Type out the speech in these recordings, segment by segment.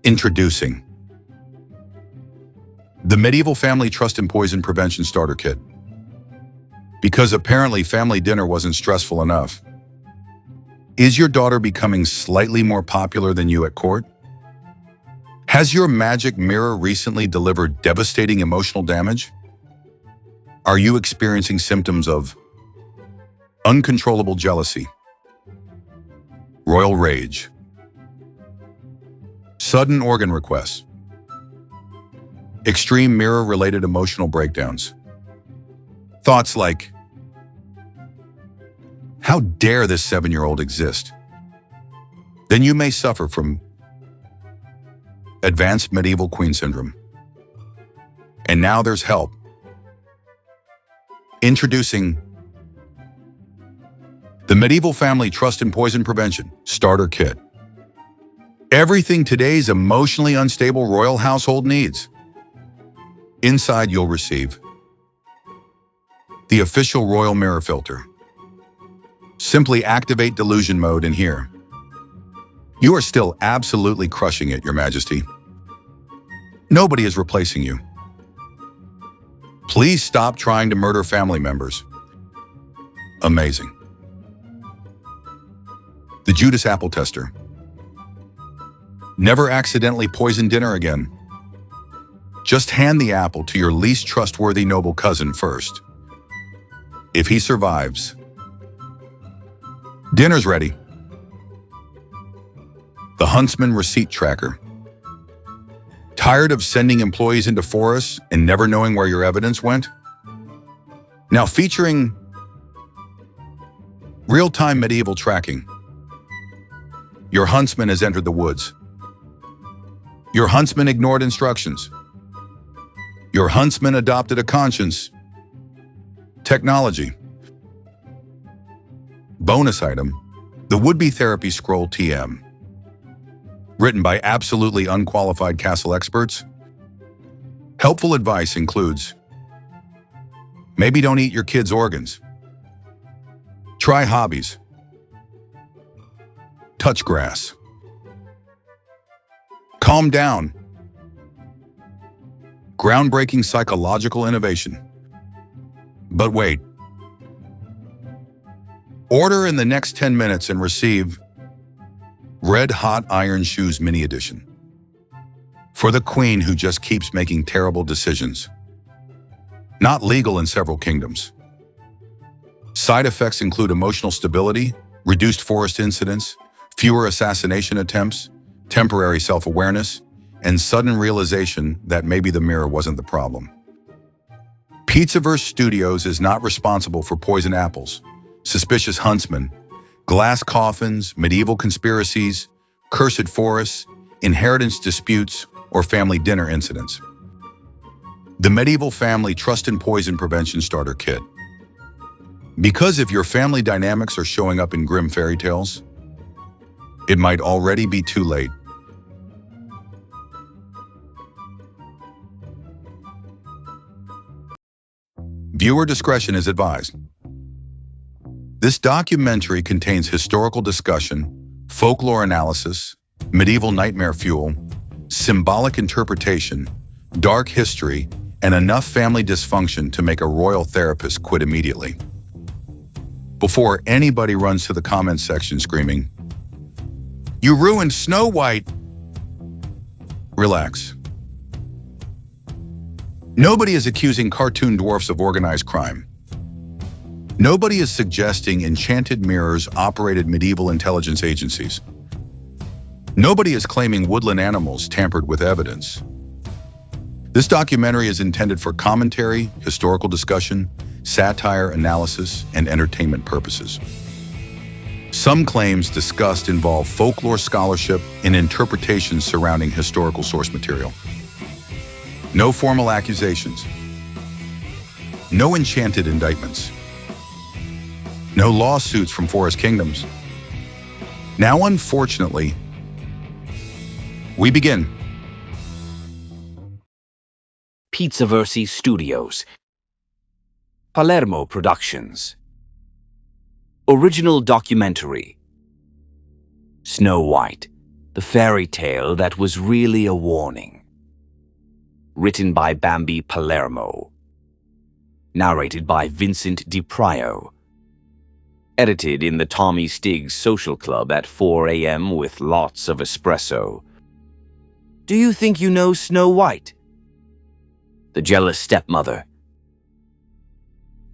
Introducing the Medieval Family Trust and Poison Prevention Starter Kit. Because apparently family dinner wasn't stressful enough. Is your daughter becoming slightly more popular than you at court? Has your magic mirror recently delivered devastating emotional damage? Are you experiencing symptoms of uncontrollable jealousy, royal rage, sudden organ requests, extreme mirror-related emotional breakdowns? Thoughts like, how dare this 7-year-old exist? Then you may suffer from advanced medieval queen syndrome. And now there's help. Introducing the Medieval Family Trust and Poison Prevention Starter Kit. Everything today's emotionally unstable royal household needs. Inside you'll receive the official royal mirror filter. Simply activate delusion mode in here. You are still absolutely crushing it, Your Majesty. Nobody is replacing you. Please stop trying to murder family members. Amazing. The Judas Apple Tester. Never accidentally poison dinner again. Just hand the apple to your least trustworthy noble cousin first. If he survives, dinner's ready. The Huntsman Receipt Tracker. Tired of sending employees into forests and never knowing where your evidence went? Now featuring real-time medieval tracking. Your huntsman has entered the woods. Your huntsman ignored instructions. Your huntsman adopted a conscience. Technology. Bonus item, the Would-Be Therapy Scroll TM. Written by absolutely unqualified castle experts. Helpful advice includes, maybe don't eat your kids' organs. Try hobbies. Touch grass. Calm down. Groundbreaking psychological innovation. But wait. Order in the next 10 minutes and receive Red Hot Iron Shoes Mini Edition. For the queen who just keeps making terrible decisions. Not legal in several kingdoms. Side effects include emotional stability, reduced forest incidents, fewer assassination attempts, temporary self-awareness, and sudden realization that maybe the mirror wasn't the problem. Pizzaverse Studios is not responsible for poison apples, suspicious huntsmen, glass coffins, medieval conspiracies, cursed forests, inheritance disputes, or family dinner incidents. The Medieval Family Trust and Poison Prevention Starter Kit. Because if your family dynamics are showing up in grim fairy tales, it might already be too late. Viewer discretion is advised. This documentary contains historical discussion, folklore analysis, medieval nightmare fuel, symbolic interpretation, dark history, and enough family dysfunction to make a royal therapist quit immediately. Before anybody runs to the comments section screaming, "You ruined Snow White!" Relax. Nobody is accusing cartoon dwarfs of organized crime. Nobody is suggesting enchanted mirrors operated medieval intelligence agencies. Nobody is claiming woodland animals tampered with evidence. This documentary is intended for commentary, historical discussion, satire, analysis, and entertainment purposes. Some claims discussed involve folklore scholarship and interpretations surrounding historical source material. No formal accusations. No enchanted indictments. No lawsuits from forest kingdoms. Now, unfortunately, we begin. Pizzaverse Studios. Palermo Productions. Original documentary. Snow White. The fairy tale that was really a warning. Written by Bambi Palermo. Narrated by Vincent DiPrio. Edited in the Tommy Stiggs Social Club at 4 a.m. with lots of espresso. Do you think you know Snow White? The jealous stepmother.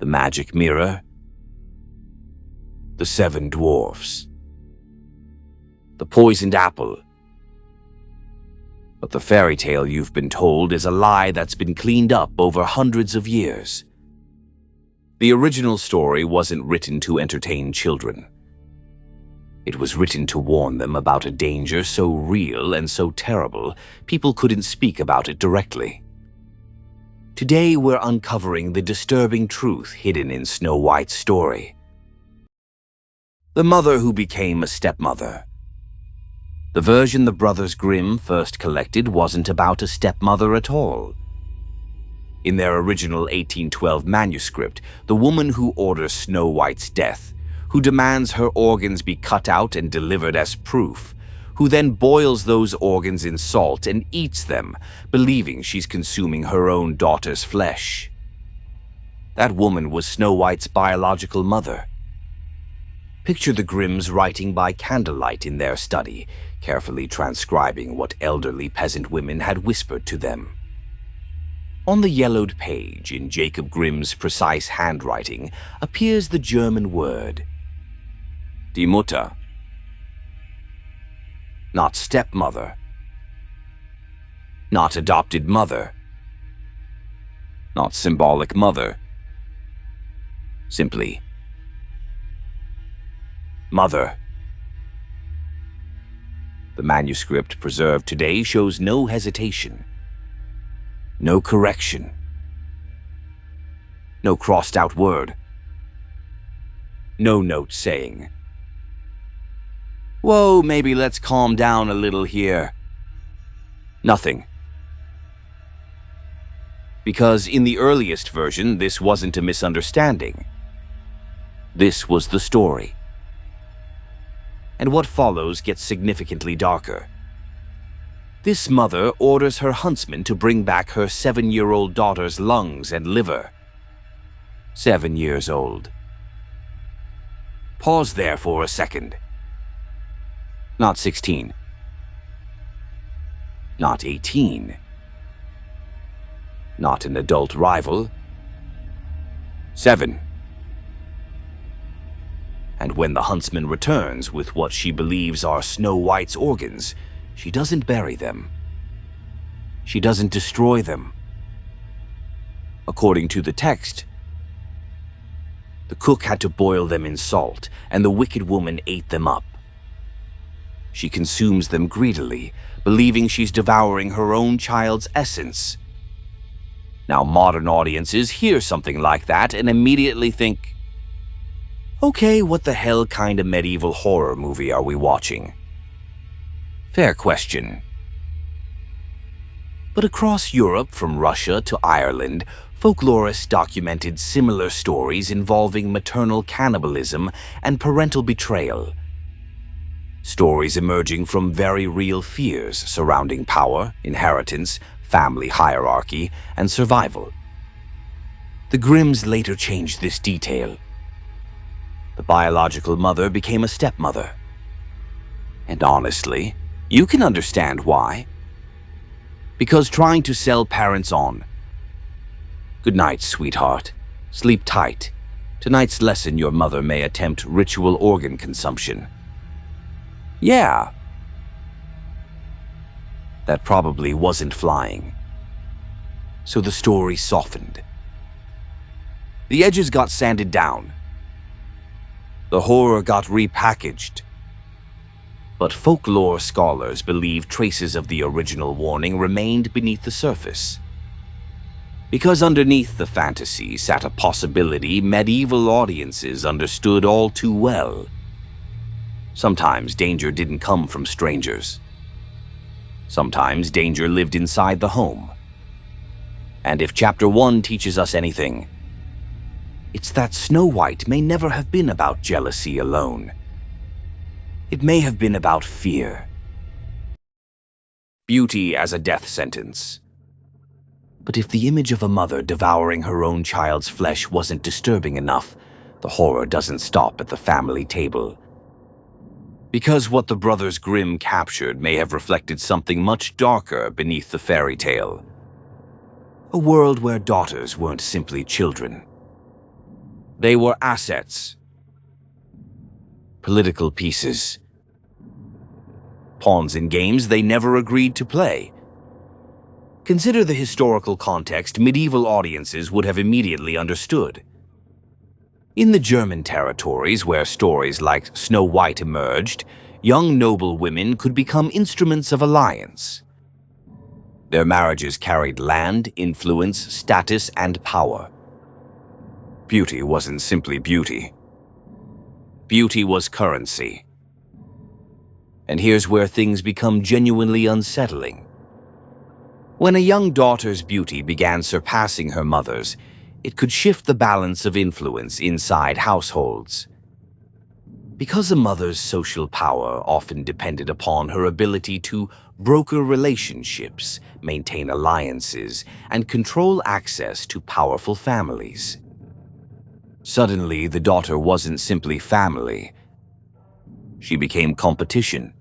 The magic mirror. The 7 dwarfs. The poisoned apple. But the fairy tale you've been told is a lie that's been cleaned up over hundreds of years. The original story wasn't written to entertain children. It was written to warn them about a danger so real and so terrible, people couldn't speak about it directly. Today we're uncovering the disturbing truth hidden in Snow White's story. The mother who became a stepmother. The version the Brothers Grimm first collected wasn't about a stepmother at all. In their original 1812 manuscript, the woman who orders Snow White's death, who demands her organs be cut out and delivered as proof, who then boils those organs in salt and eats them, believing she's consuming her own daughter's flesh. That woman was Snow White's biological mother. Picture the Grimms writing by candlelight in their study, carefully transcribing what elderly peasant women had whispered to them. On the yellowed page, in Jacob Grimm's precise handwriting, appears the German word, Die Mutter. Not stepmother. Not adopted mother. Not symbolic mother. Simply, mother. The manuscript preserved today shows no hesitation. No correction. No crossed-out word. No note saying, "Whoa, maybe let's calm down a little here." Nothing. Because in the earliest version, this wasn't a misunderstanding. This was the story. And what follows gets significantly darker. This mother orders her huntsman to bring back her 7-year-old daughter's lungs and liver. 7 years old. Pause there for a second. Not 16. Not 18. Not an adult rival. 7. And when the huntsman returns with what she believes are Snow White's organs, she doesn't bury them. She doesn't destroy them. According to the text, the cook had to boil them in salt, and the wicked woman ate them up. She consumes them greedily, believing she's devouring her own child's essence. Now, modern audiences hear something like that and immediately think, okay, what the hell kind of medieval horror movie are we watching? Fair question. But across Europe, from Russia to Ireland, folklorists documented similar stories involving maternal cannibalism and parental betrayal. Stories emerging from very real fears surrounding power, inheritance, family hierarchy, and survival. The Grimms later changed this detail. The biological mother became a stepmother. And honestly, you can understand why. Because trying to sell parents on. Good night, sweetheart. Sleep tight. Tonight's lesson your mother may attempt ritual organ consumption. Yeah. That probably wasn't flying. So the story softened. The edges got sanded down. The horror got repackaged. But folklore scholars believe traces of the original warning remained beneath the surface. Because underneath the fantasy sat a possibility medieval audiences understood all too well. Sometimes danger didn't come from strangers. Sometimes danger lived inside the home. And if Chapter 1 teaches us anything, it's that Snow White may never have been about jealousy alone. It may have been about fear. beauty as a death sentence. But if the image of a mother devouring her own child's flesh wasn't disturbing enough, the horror doesn't stop at the family table. Because what the brothers Grimm captured may have reflected something much darker beneath the fairy tale. A world where daughters weren't simply children. They were assets, political pieces, pawns in games they never agreed to play. Consider the historical context medieval audiences would have immediately understood. In the German territories where stories like Snow White emerged, young noble women could become instruments of alliance. Their marriages carried land, influence, status, and power. Beauty wasn't simply beauty. Beauty was currency. And here's where things become genuinely unsettling. When a young daughter's beauty began surpassing her mother's, it could shift the balance of influence inside households. Because a mother's social power often depended upon her ability to broker relationships, maintain alliances, and control access to powerful families. Suddenly, the daughter wasn't simply family. She became competition.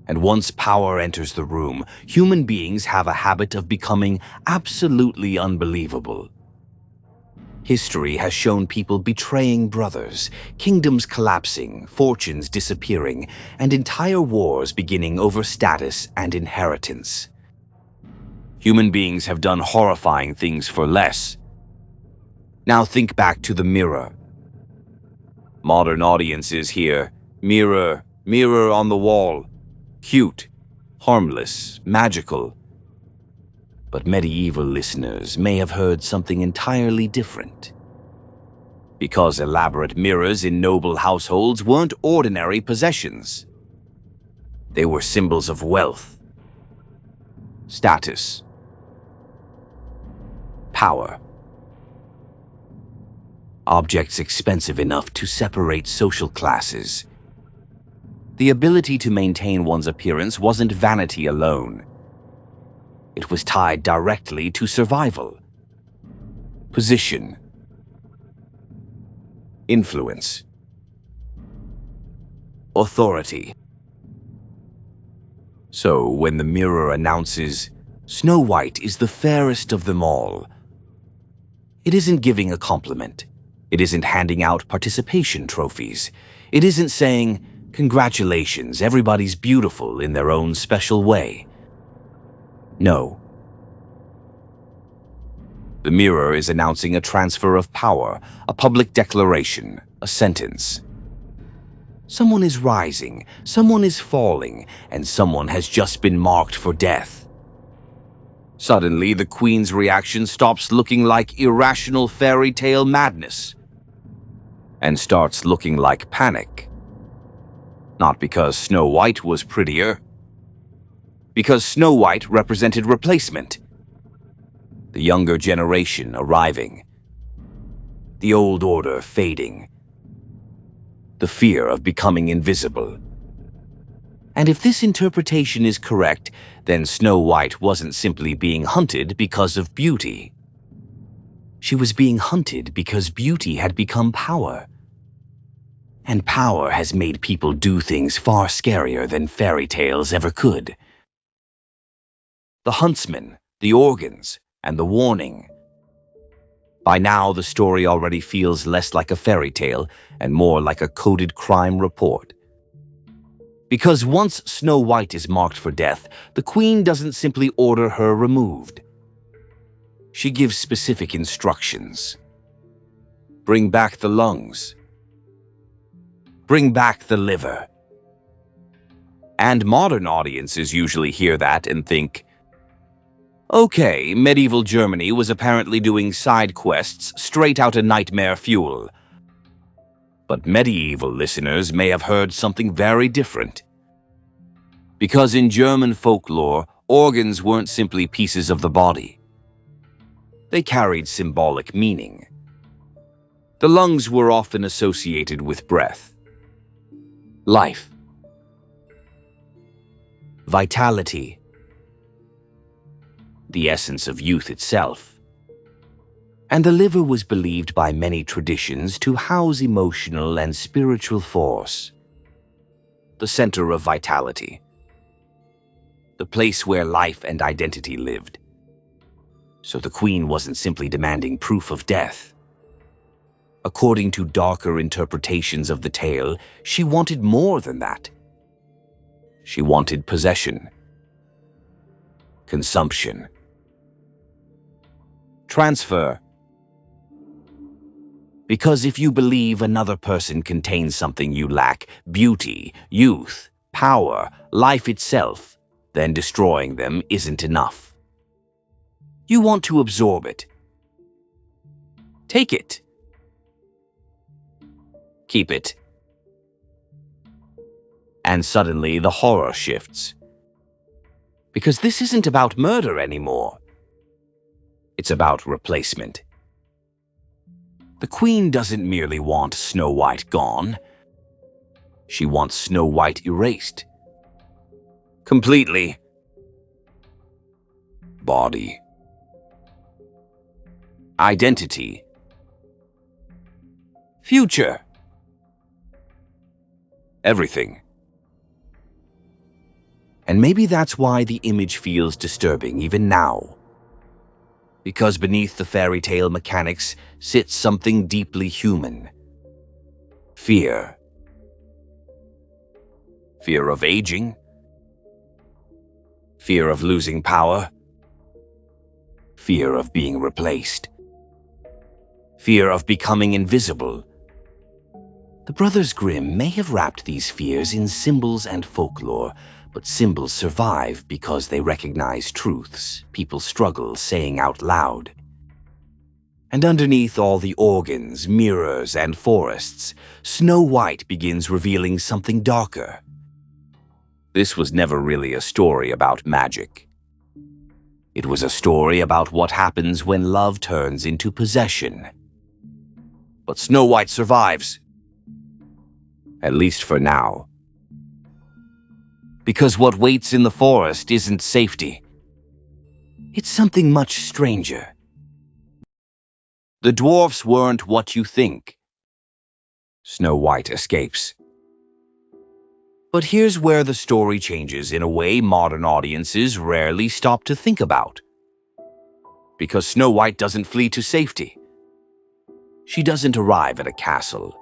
And once power enters the room, human beings have a habit of becoming absolutely unbelievable. History has shown people betraying brothers, kingdoms collapsing, fortunes disappearing, and entire wars beginning over status and inheritance. Human beings have done horrifying things for less. Now think back to the mirror. Modern audiences hear, "Mirror, mirror on the wall." Cute, harmless, magical. But medieval listeners may have heard something entirely different. Because elaborate mirrors in noble households weren't ordinary possessions. They were symbols of wealth, status, power. Objects expensive enough to separate social classes. The ability to maintain one's appearance wasn't vanity alone. It was tied directly to survival, position, influence, authority. So when the mirror announces, "Snow White is the fairest of them all," it isn't giving a compliment. It isn't handing out participation trophies. It isn't saying, "Congratulations, everybody's beautiful in their own special way." No. The mirror is announcing a transfer of power, a public declaration, a sentence. Someone is rising, someone is falling, and someone has just been marked for death. Suddenly, the queen's reaction stops looking like irrational fairy tale madness and starts looking like panic. Not because Snow White was prettier, because Snow White represented replacement. The younger generation arriving, the old order fading, the fear of becoming invisible. And if this interpretation is correct, then Snow White wasn't simply being hunted because of beauty. She was being hunted because beauty had become power. And power has made people do things far scarier than fairy tales ever could. The huntsman, the organs, and the warning. By now, the story already feels less like a fairy tale and more like a coded crime report. Because once Snow White is marked for death, the queen doesn't simply order her removed. She gives specific instructions. Bring back the lungs. Bring back the liver. And modern audiences usually hear that and think, okay, medieval Germany was apparently doing side quests straight out of nightmare fuel. But medieval listeners may have heard something very different. Because in German folklore, organs weren't simply pieces of the body. They carried symbolic meaning. The lungs were often associated with breath, life, vitality, the essence of youth itself. And the liver was believed by many traditions to house emotional and spiritual force, the center of vitality, the place where life and identity lived. So the queen wasn't simply demanding proof of death. According to darker interpretations of the tale, she wanted more than that. She wanted possession, consumption, transfer. Because if you believe another person contains something you lack, beauty, youth, power, life itself, then destroying them isn't enough. You want to absorb it. Take it. Keep it. And suddenly the horror shifts. Because this isn't about murder anymore. It's about replacement. The queen doesn't merely want Snow White gone. She wants Snow White erased. Completely. Body. Identity. Future. Everything. And maybe that's why the image feels disturbing even now. Because beneath the fairy tale mechanics sits something deeply human. Fear. Fear of aging. Fear of losing power. Fear of being replaced. Fear of becoming invisible. The Brothers Grimm may have wrapped these fears in symbols and folklore, but symbols survive because they recognize truths people struggle saying out loud. And underneath all the organs, mirrors, and forests, Snow White begins revealing something darker. This was never really a story about magic. It was a story about what happens when love turns into possession. But Snow White survives. At least for now. Because what waits in the forest isn't safety. It's something much stranger. The dwarfs weren't what you think. Snow White escapes. But here's where the story changes in a way modern audiences rarely stop to think about. Because Snow White doesn't flee to safety. She doesn't arrive at a castle.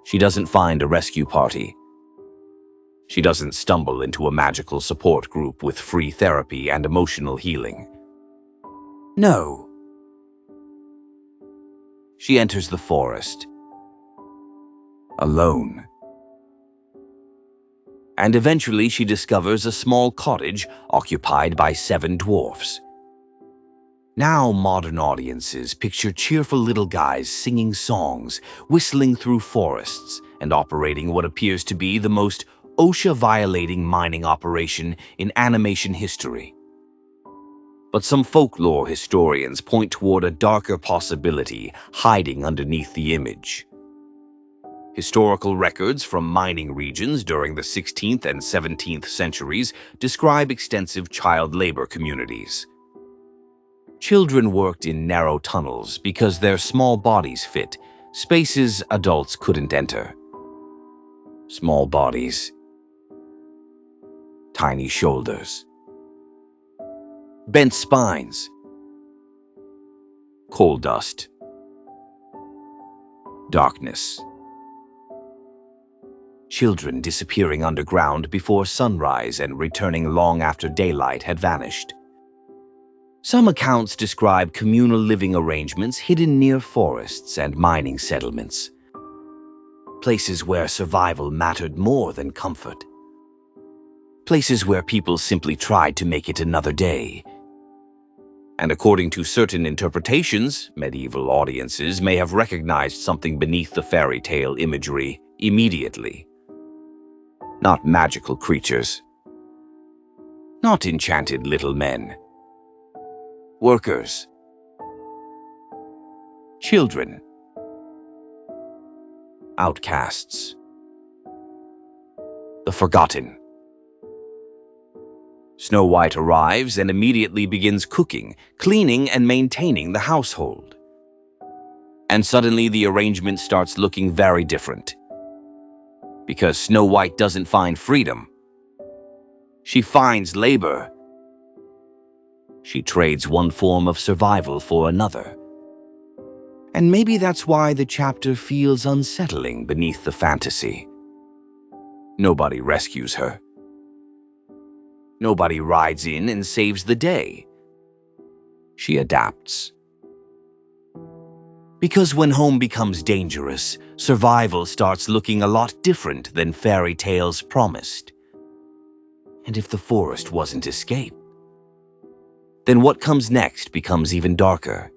She doesn't find a rescue party. She doesn't stumble into a magical support group with free therapy and emotional healing. No. She enters the forest. Alone. And eventually she discovers a small cottage occupied by 7 dwarfs. Now modern audiences picture cheerful little guys singing songs, whistling through forests, and operating what appears to be the most OSHA-violating mining operation in animation history. But some folklore historians point toward a darker possibility hiding underneath the image. Historical records from mining regions during the 16th and 17th centuries describe extensive child labor communities. Children worked in narrow tunnels because their small bodies fit spaces adults couldn't enter. Small bodies. Tiny shoulders. Bent spines. Coal dust. Darkness. Children disappearing underground before sunrise and returning long after daylight had vanished. Some accounts describe communal living arrangements hidden near forests and mining settlements. Places where survival mattered more than comfort. Places where people simply tried to make it another day. And according to certain interpretations, medieval audiences may have recognized something beneath the fairy tale imagery immediately. Not magical creatures. Not enchanted little men. Workers. Children. Outcasts. The forgotten. Snow White arrives and immediately begins cooking, cleaning, and maintaining the household. And suddenly the arrangement starts looking very different. Because Snow White doesn't find freedom. She finds labor. She trades one form of survival for another. And maybe that's why the chapter feels unsettling beneath the fantasy. Nobody rescues her. Nobody rides in and saves the day. She adapts. Because when home becomes dangerous, survival starts looking a lot different than fairy tales promised. And if the forest wasn't escape, then what comes next becomes even darker.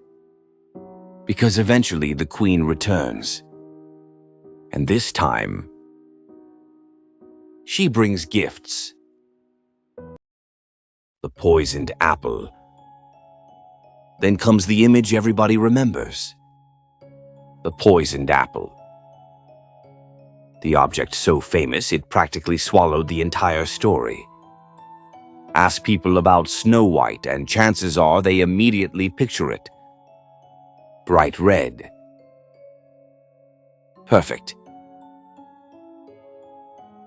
Because eventually the queen returns. And this time, she brings gifts. The poisoned apple. Then comes the image everybody remembers. The poisoned apple. The object so famous it practically swallowed the entire story. Ask people about Snow White and chances are they immediately picture it. Bright red. Perfect.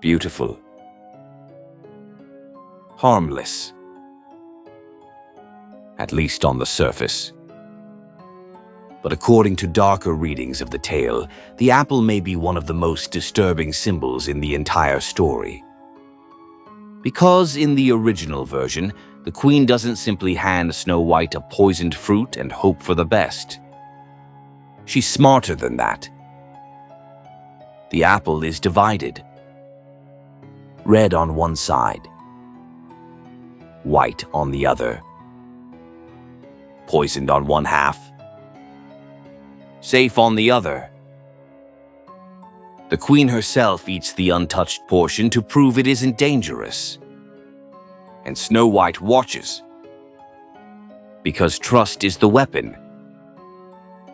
Beautiful. Harmless. At least on the surface. But according to darker readings of the tale, the apple may be one of the most disturbing symbols in the entire story. Because in the original version, the queen doesn't simply hand Snow White a poisoned fruit and hope for the best. She's smarter than that. The apple is divided. Red on one side, white on the other. Poisoned on one half, safe on the other. The queen herself eats the untouched portion to prove it isn't dangerous. And Snow White watches. Because trust is the weapon,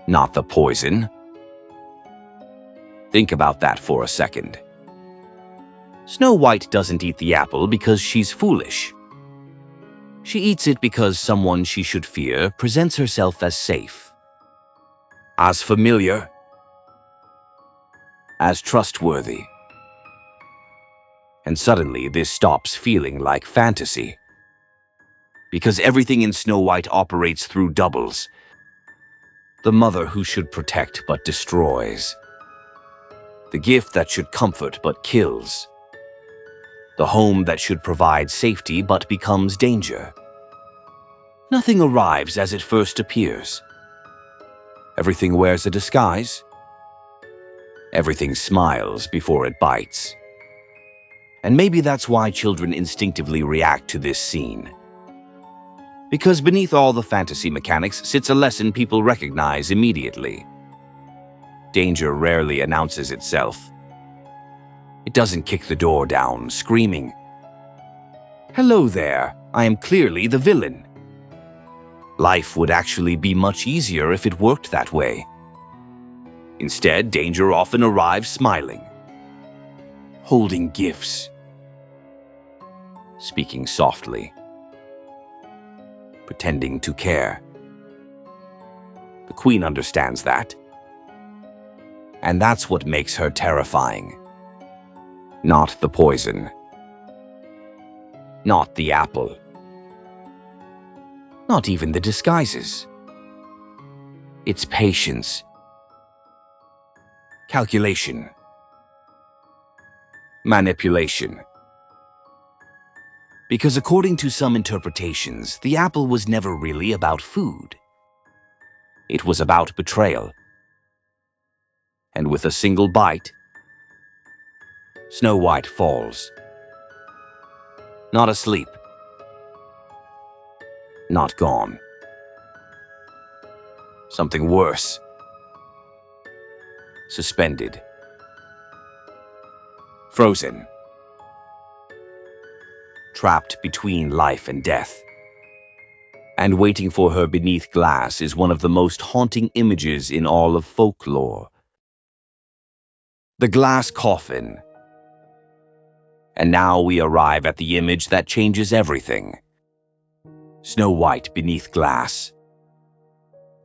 not the poison. Think about that for a second. Snow White doesn't eat the apple because she's foolish. She eats it because someone she should fear presents herself as safe, as familiar, as trustworthy. And suddenly this stops feeling like fantasy. Because everything in Snow White operates through doubles. The mother who should protect but destroys. The gift that should comfort but kills. The home that should provide safety but becomes danger. Nothing arrives as it first appears. Everything wears a disguise. Everything smiles before it bites. And maybe that's why children instinctively react to this scene. Because beneath all the fantasy mechanics sits a lesson people recognize immediately. Danger rarely announces itself. It doesn't kick the door down, screaming, "Hello there, I am clearly the villain." Life would actually be much easier if it worked that way. Instead, danger often arrives smiling, holding gifts, speaking softly, pretending to care. The queen understands that. And that's what makes her terrifying. Not the poison. Not the apple. Not even the disguises. It's patience. Calculation. Manipulation. Because according to some interpretations, the apple was never really about food. It was about betrayal. And with a single bite, Snow White falls. Not asleep. Not gone. Something worse. Suspended. Frozen. Trapped between life and death. And waiting for her beneath glass is one of the most haunting images in all of folklore. The glass coffin. And now we arrive at the image that changes everything. Snow White beneath glass.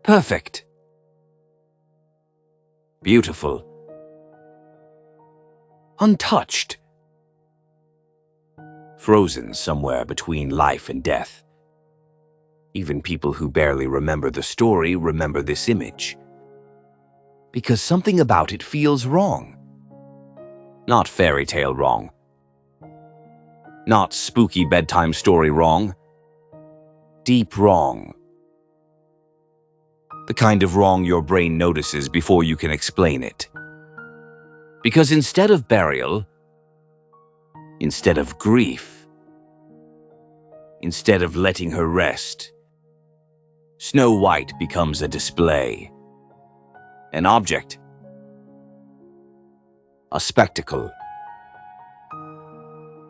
Perfect. Beautiful. Untouched. Frozen somewhere between life and death. Even people who barely remember the story remember this image. Because something about it feels wrong. Not fairy tale wrong. Not spooky bedtime story wrong. Deep wrong. The kind of wrong your brain notices before you can explain it. Because instead of burial, instead of grief, instead of letting her rest, Snow White becomes a display, an object, a spectacle.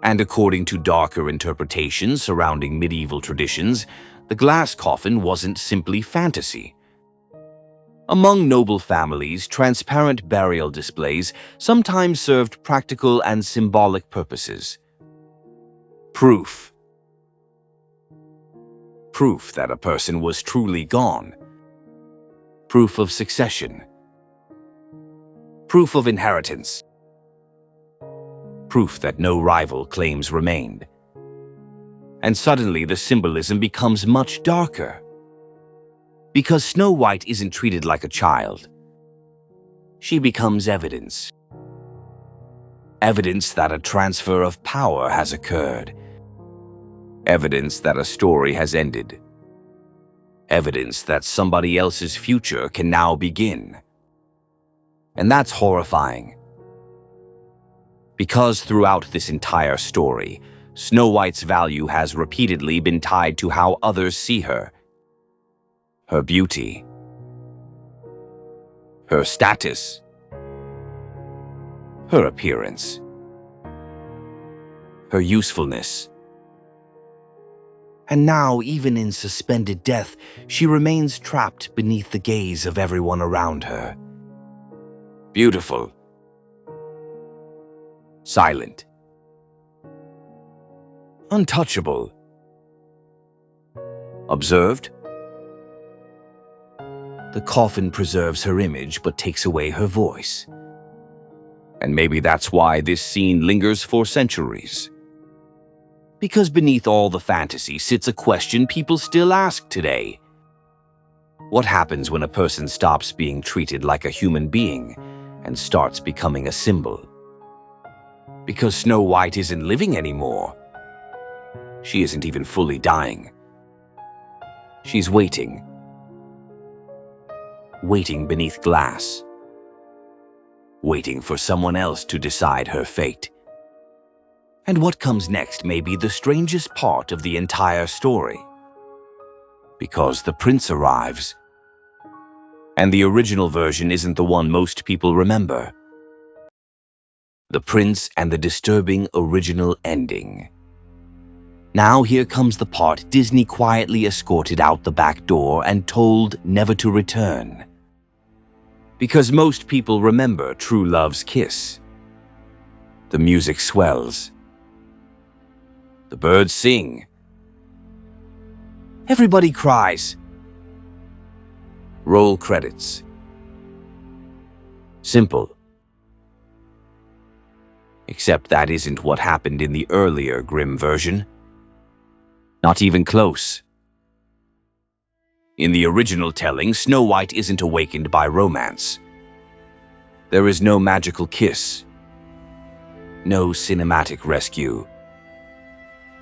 And according to darker interpretations surrounding medieval traditions, the glass coffin wasn't simply fantasy. Among noble families, transparent burial displays sometimes served practical and symbolic purposes. Proof. Proof that a person was truly gone. Proof of succession. Proof of inheritance. Proof that no rival claims remained. And suddenly the symbolism becomes much darker. Because Snow White isn't treated like a child. She becomes evidence. Evidence that a transfer of power has occurred. Evidence that a story has ended. Evidence that somebody else's future can now begin. And that's horrifying. Because throughout this entire story, Snow White's value has repeatedly been tied to how others see her. Her beauty. Her status. Her appearance. Her usefulness. And now, even in suspended death, she remains trapped beneath the gaze of everyone around her. Beautiful. Silent. Untouchable. Observed? The coffin preserves her image but takes away her voice. And maybe that's why this scene lingers for centuries. Because beneath all the fantasy sits a question people still ask today. What happens when a person stops being treated like a human being and starts becoming a symbol? Because Snow White isn't living anymore. She isn't even fully dying. She's waiting. Waiting beneath glass. Waiting for someone else to decide her fate. And what comes next may be the strangest part of the entire story. Because the prince arrives. And the original version isn't the one most people remember. The prince and the disturbing original ending. Now here comes the part Disney quietly escorted out the back door and told never to return. Because most people remember true love's kiss. The music swells. The birds sing. Everybody cries. Roll credits. Simple. Except that isn't what happened in the earlier Grimm version. Not even close. In the original telling, Snow White isn't awakened by romance. There is no magical kiss. No cinematic rescue.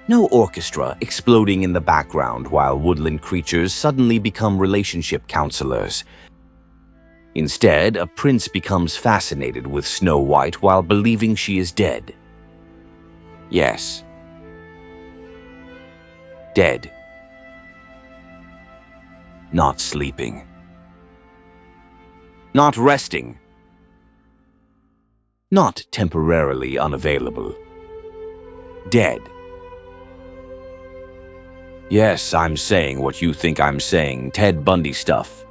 No orchestra exploding in the background while woodland creatures suddenly become relationship counselors. Instead, a prince becomes fascinated with Snow White while believing she is dead. Yes. Dead. Not sleeping. Not resting. Not temporarily unavailable. Dead. Yes, I'm saying what you think I'm saying, Ted Bundy stuff.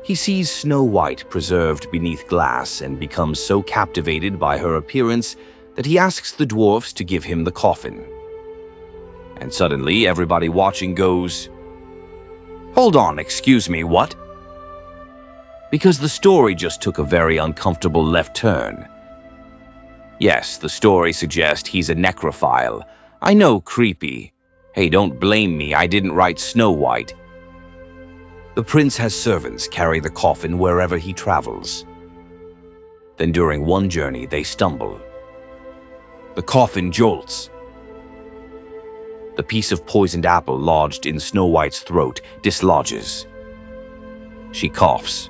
He sees Snow White preserved beneath glass and becomes so captivated by her appearance that he asks the dwarfs to give him the coffin. And suddenly everybody watching goes, "Hold on, excuse me, what?" Because the story just took a very uncomfortable left turn. Yes, the story suggests he's a necrophile. I know, creepy. Hey, don't blame me, I didn't write Snow White. The prince has servants carry the coffin wherever he travels. Then during one journey they stumble. The coffin jolts. The piece of poisoned apple lodged in Snow White's throat dislodges. She coughs.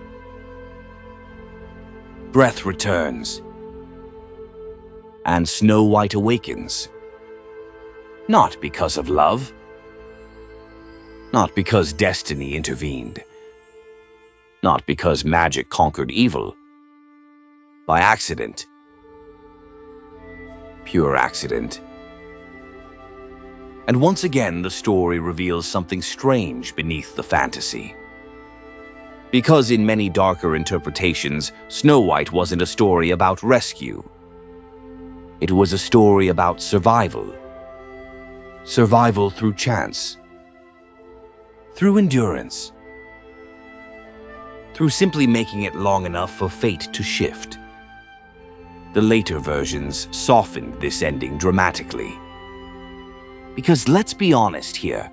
Breath returns. And Snow White awakens. Not because of love. Not because destiny intervened. Not because magic conquered evil. By accident. Pure accident. And once again, the story reveals something strange beneath the fantasy. Because in many darker interpretations, Snow White wasn't a story about rescue. It was a story about survival. Survival through chance. Through endurance. Through simply making it long enough for fate to shift. The later versions softened this ending dramatically. Because let's be honest here,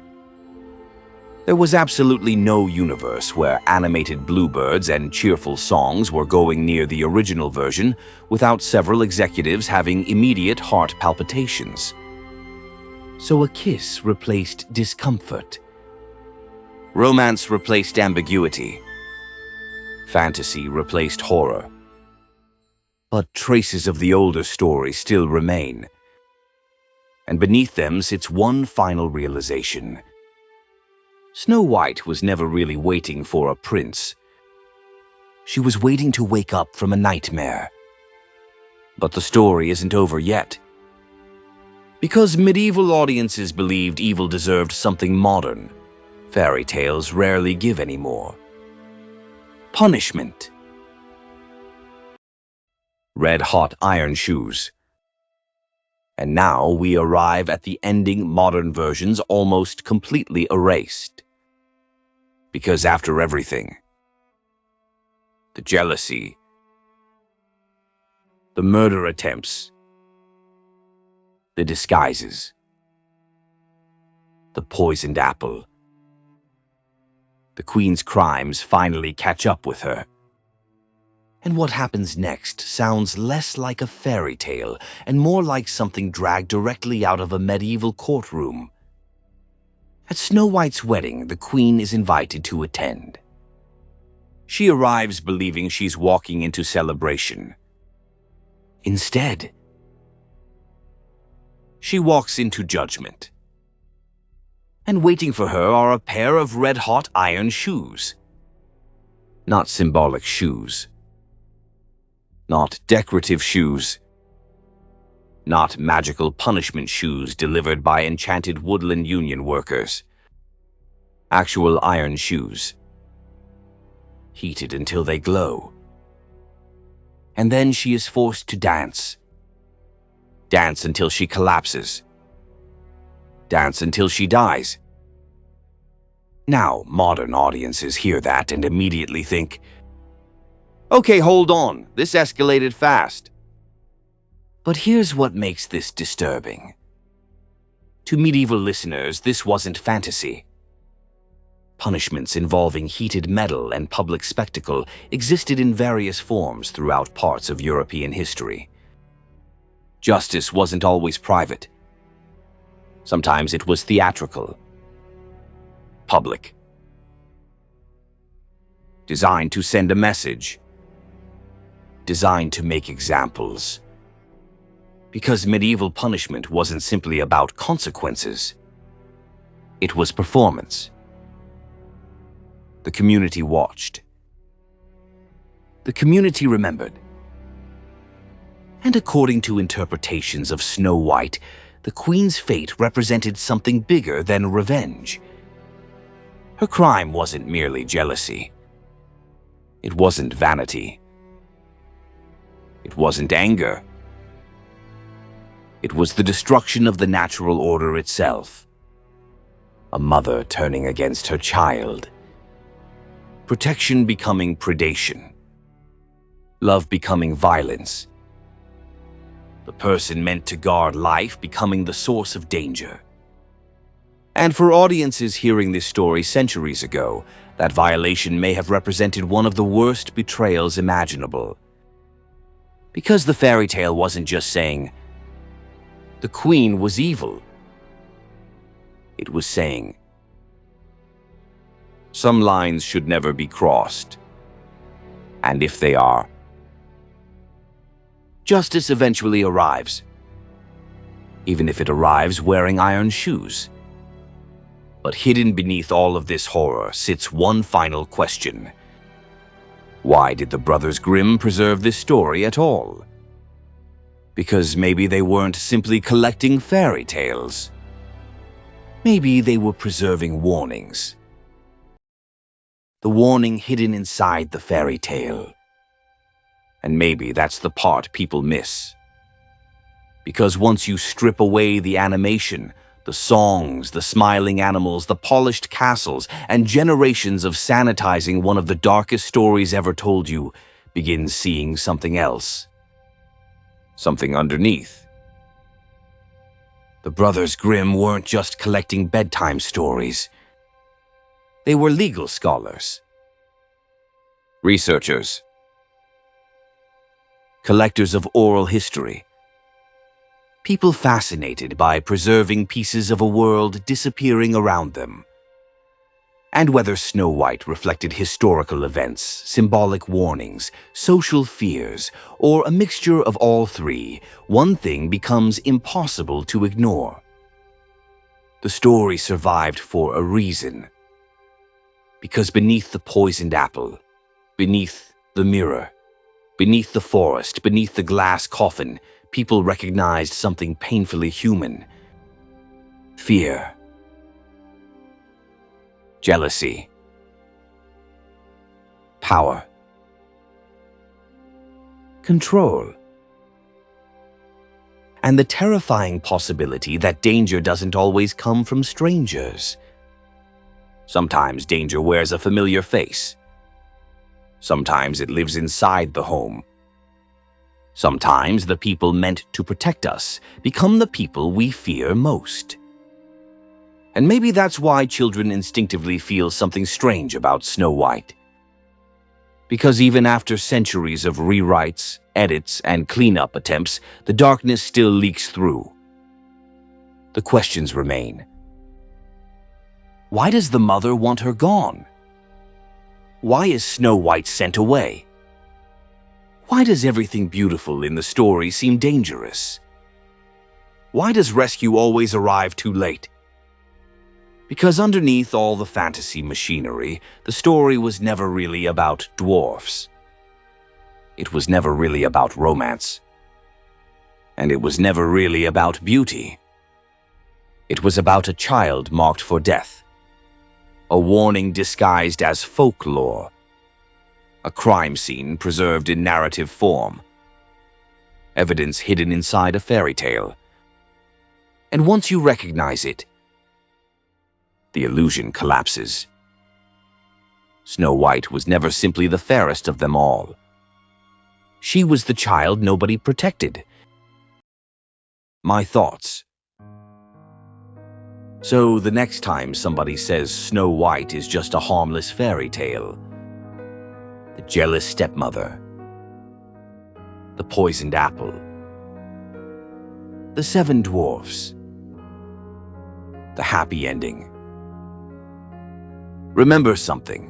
there was absolutely no universe where animated bluebirds and cheerful songs were going near the original version without several executives having immediate heart palpitations. So a kiss replaced discomfort. Romance replaced ambiguity. Fantasy replaced horror. But traces of the older story still remain. And beneath them sits one final realization. Snow White was never really waiting for a prince. She was waiting to wake up from a nightmare. But the story isn't over yet. Because medieval audiences believed evil deserved something modern, fairy tales rarely give anymore. Punishment. Red-hot iron shoes. And now we arrive at the ending modern versions almost completely erased. Because after everything, the jealousy, the murder attempts, the disguises, the poisoned apple, the queen's crimes finally catch up with her. And what happens next sounds less like a fairy tale and more like something dragged directly out of a medieval courtroom. At Snow White's wedding, the queen is invited to attend. She arrives believing she's walking into celebration. Instead, she walks into judgment. And waiting for her are a pair of red-hot iron shoes. Not symbolic shoes. Not decorative shoes. Not magical punishment shoes delivered by enchanted woodland union workers. Actual iron shoes. Heated until they glow. And then she is forced to dance. Dance until she collapses. Dance until she dies. Now, modern audiences hear that and immediately think, "Okay, hold on, this escalated fast." But here's what makes this disturbing. To medieval listeners, this wasn't fantasy. Punishments involving heated metal and public spectacle existed in various forms throughout parts of European history. Justice wasn't always private. Sometimes it was theatrical, public, designed to send a message, designed to make examples. Because medieval punishment wasn't simply about consequences. It was performance. The community watched. The community remembered. And according to interpretations of Snow White, the queen's fate represented something bigger than revenge. Her crime wasn't merely jealousy. It wasn't vanity. It wasn't anger. It was the destruction of the natural order itself. A mother turning against her child. Protection becoming predation. Love becoming violence. The person meant to guard life becoming the source of danger. And for audiences hearing this story centuries ago, that violation may have represented one of the worst betrayals imaginable. Because the fairy tale wasn't just saying, the queen was evil. It was saying, some lines should never be crossed. And if they are, justice eventually arrives. Even if it arrives wearing iron shoes. But hidden beneath all of this horror sits one final question. Why did the Brothers Grimm preserve this story at all? Because maybe they weren't simply collecting fairy tales. Maybe they were preserving warnings. The warning hidden inside the fairy tale. And maybe that's the part people miss. Because once you strip away the animation, the songs, the smiling animals, the polished castles, and generations of sanitizing one of the darkest stories ever told, you begin seeing something else. Something underneath. The Brothers Grimm weren't just collecting bedtime stories. They were legal scholars. Researchers. Collectors of oral history. People fascinated by preserving pieces of a world disappearing around them. And whether Snow White reflected historical events, symbolic warnings, social fears, or a mixture of all three, one thing becomes impossible to ignore. The story survived for a reason. Because beneath the poisoned apple, beneath the mirror, beneath the forest, beneath the glass coffin, people recognized something painfully human. Fear. Jealousy. Power. Control. And the terrifying possibility that danger doesn't always come from strangers. Sometimes danger wears a familiar face. Sometimes it lives inside the home. Sometimes the people meant to protect us become the people we fear most. And maybe that's why children instinctively feel something strange about Snow White. Because even after centuries of rewrites, edits, and cleanup attempts, the darkness still leaks through. The questions remain. Why does the mother want her gone? Why is Snow White sent away? Why does everything beautiful in the story seem dangerous? Why does rescue always arrive too late? Because underneath all the fantasy machinery, the story was never really about dwarfs. It was never really about romance. And it was never really about beauty. It was about a child marked for death. A warning disguised as folklore. A crime scene preserved in narrative form. Evidence hidden inside a fairy tale. And once you recognize it, the illusion collapses. Snow White was never simply the fairest of them all. She was the child nobody protected. My thoughts. So the next time somebody says Snow White is just a harmless fairy tale, the jealous stepmother, the poisoned apple, the 7 dwarfs, the happy ending. Remember something.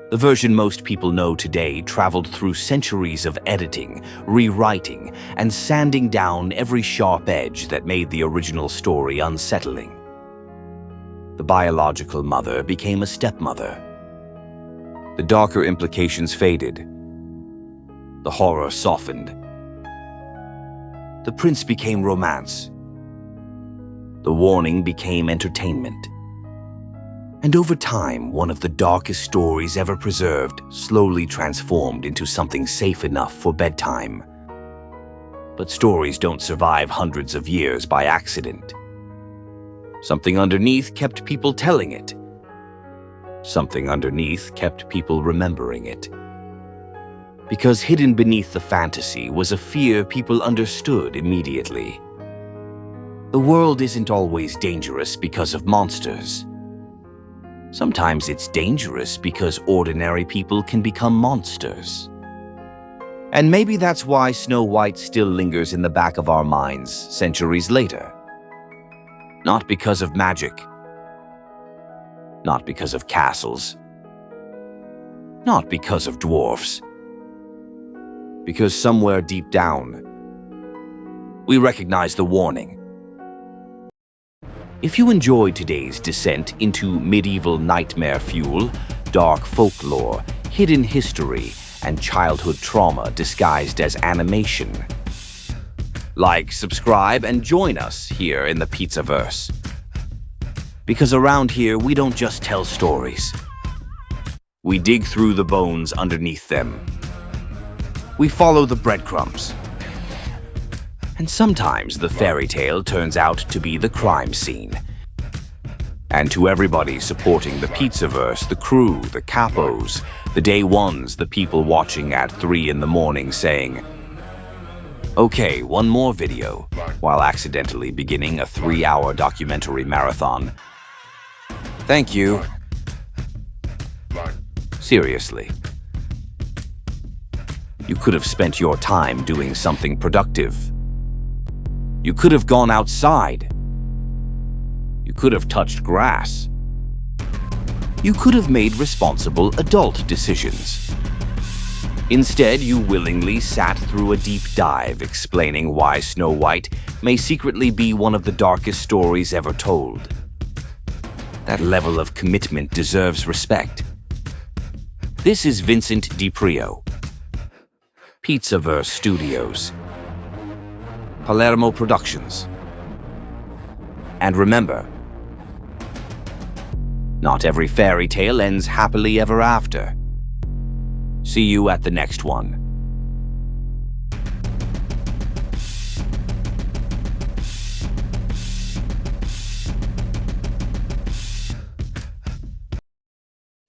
The version most people know today traveled through centuries of editing, rewriting, and sanding down every sharp edge that made the original story unsettling. The biological mother became a stepmother. The darker implications faded. The horror softened. The prince became romance. The warning became entertainment. And over time, one of the darkest stories ever preserved slowly transformed into something safe enough for bedtime. But stories don't survive hundreds of years by accident. Something underneath kept people telling it. Something underneath kept people remembering it. Because hidden beneath the fantasy was a fear people understood immediately. The world isn't always dangerous because of monsters. Sometimes it's dangerous because ordinary people can become monsters. And maybe that's why Snow White still lingers in the back of our minds centuries later. Not because of magic. Not because of castles. Not because of dwarfs. Because somewhere deep down, we recognize the warning. If you enjoyed today's descent into medieval nightmare fuel, dark folklore, hidden history, and childhood trauma disguised as animation, like, subscribe, and join us here in the Pizzaverse. Because around here, we don't just tell stories. We dig through the bones underneath them. We follow the breadcrumbs. And sometimes the fairy tale turns out to be the crime scene. And to everybody supporting the Pizzaverse, the crew, the capos, the day ones, the people watching at 3 in the morning saying, "Okay, one more video," while accidentally beginning a 3-hour documentary marathon. Thank you. Seriously. You could have spent your time doing something productive. You could have gone outside. You could have touched grass. You could have made responsible adult decisions. Instead, you willingly sat through a deep dive explaining why Snow White may secretly be one of the darkest stories ever told. That level of commitment deserves respect. This is Vincent DiPrio, Pizzaverse Studios, Palermo Productions. And remember, not every fairy tale ends happily ever after. See you at the next one.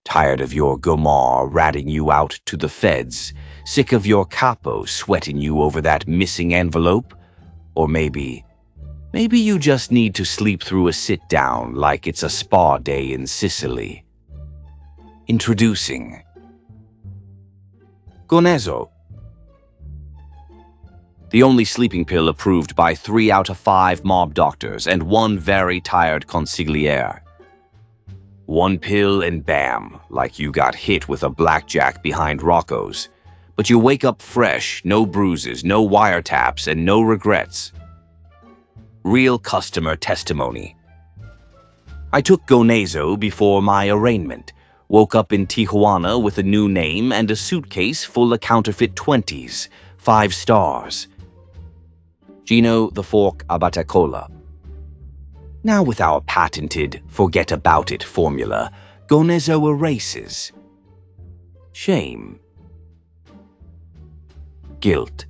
Tired of your Gomar ratting you out to the feds? Sick of your capo sweating you over that missing envelope? Or maybe you just need to sleep through a sit-down like it's a spa day in Sicily. Introducing Gonezo, the only sleeping pill approved by 3 out of 5 mob doctors and 1 very tired consigliere. 1 pill and bam, like you got hit with a blackjack behind Rocco's. But you wake up fresh, no bruises, no wiretaps, and no regrets. Real customer testimony. I took Gonezo before my arraignment. Woke up in Tijuana with a new name and a suitcase full of counterfeit 20s, 5 stars. Gino the Fork Abatacola. Now with our patented forget-about-it formula, Gonezo erases shame, guilt,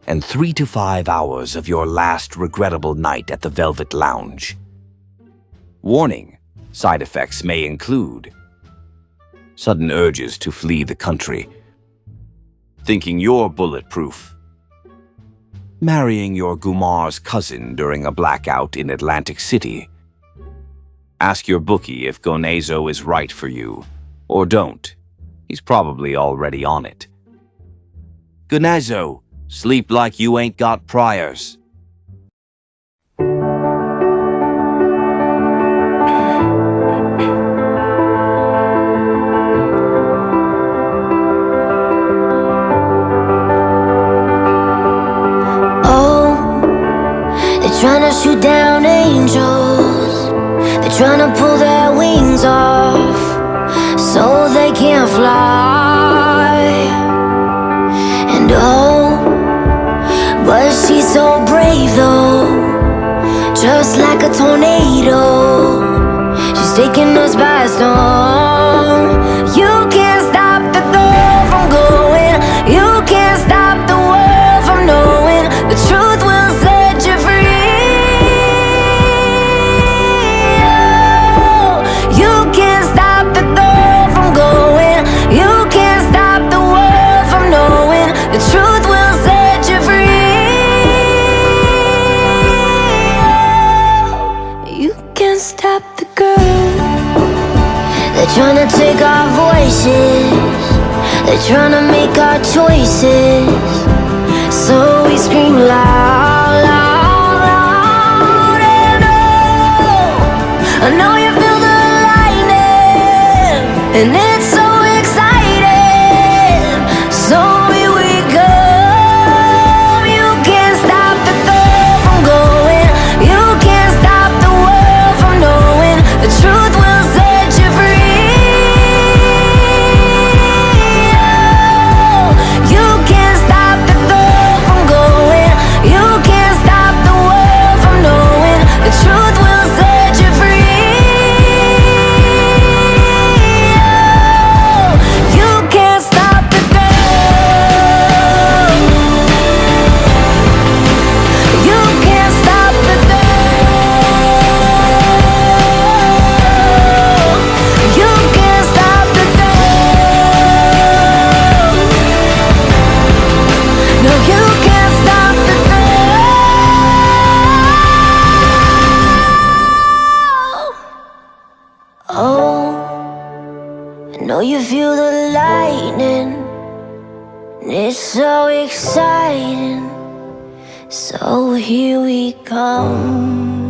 and 3 to 5 hours of your last regrettable night at the Velvet Lounge. Warning, side effects may include sudden urges to flee the country, thinking you're bulletproof, marrying your Gumar's cousin during a blackout in Atlantic City. Ask your bookie if Gonezo is right for you, or don't. He's probably already on it. Gonezo, sleep like you ain't got priors. Trying to shoot down angels, they're trying to pull their wings off so they can't fly. And oh, but she's so brave though, just like a tornado. She's taking us by storm. You can't stop the girl from going, you can't stop the stop the girl. They're trying to take our voices, they're trying to make our choices. So we scream loud, loud, loud. And oh, I know you feel the lightning, and it's so exciting. So here we come. You can't stop the thought from going. You can't stop the world from knowing. The truth will set you free. Oh, you can't stop the thought from going. You can't stop the world from knowing. The truth will set you free. Oh, you can't stop the thought. You can't stop the thought. You can't stop the thought. No, you can't stop the thought. Oh, I know you feel the lightning, and it's so exciting. So here we come.